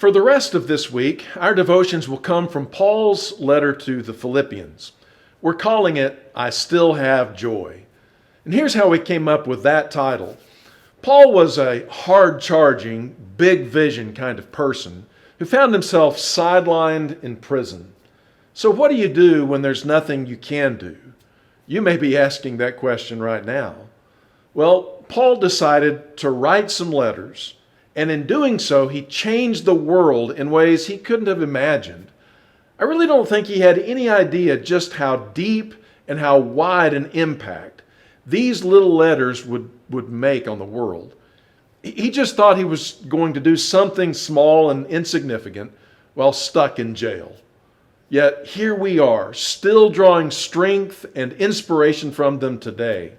For the rest of this week, our devotions will come from Paul's letter to the Philippians. We're calling it, I Still Have Joy. And here's how we came up with that title. Paul was a hard-charging, big vision kind of person who found himself sidelined in prison. So what do you do when there's nothing you can do? You may be asking that question right now. Well, Paul decided to write some letters, and in doing so, he changed the world in ways he couldn't have imagined. I really don't think he had any idea just how deep and how wide an impact these little letters would make on the world. He just thought he was going to do something small and insignificant while stuck in jail. Yet here we are, still drawing strength and inspiration from them today.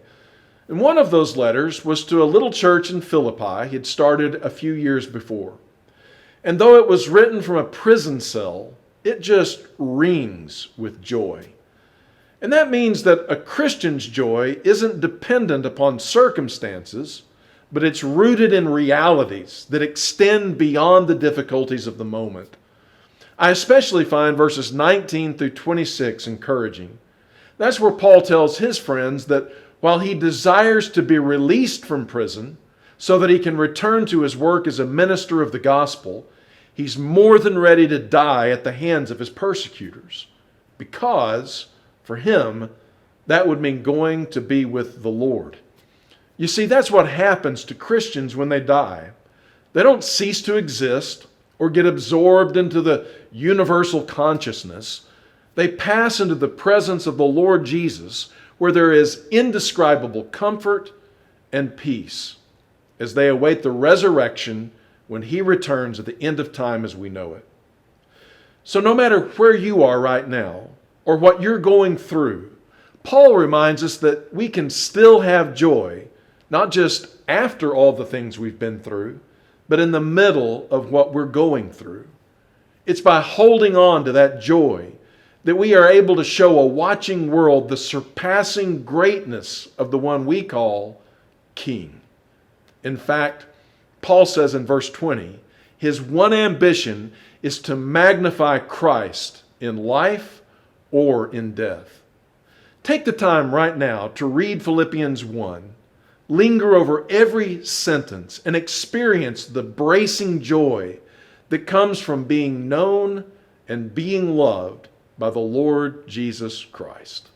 And one of those letters was to a little church in Philippi he had started a few years before. And though it was written from a prison cell, it just rings with joy. And that means that a Christian's joy isn't dependent upon circumstances, but it's rooted in realities that extend beyond the difficulties of the moment. I especially find verses 19 through 26 encouraging. That's where Paul tells his friends that while he desires to be released from prison so that he can return to his work as a minister of the gospel, he's more than ready to die at the hands of his persecutors. Because, for him, that would mean going to be with the Lord. You see, that's what happens to Christians when they die. They don't cease to exist or get absorbed into the universal consciousness. They pass into the presence of the Lord Jesus, where there is indescribable comfort and peace as they await the resurrection when He returns at the end of time as we know it. So no matter where you are right now or what you're going through, Paul reminds us that we can still have joy, not just after all the things we've been through, but in the middle of what we're going through. It's by holding on to that joy that we are able to show a watching world the surpassing greatness of the one we call King. In fact, Paul says in verse 20, his one ambition is to magnify Christ in life or in death. Take the time right now to read Philippians 1. Linger over every sentence and experience the bracing joy that comes from being known and being loved by the Lord Jesus Christ.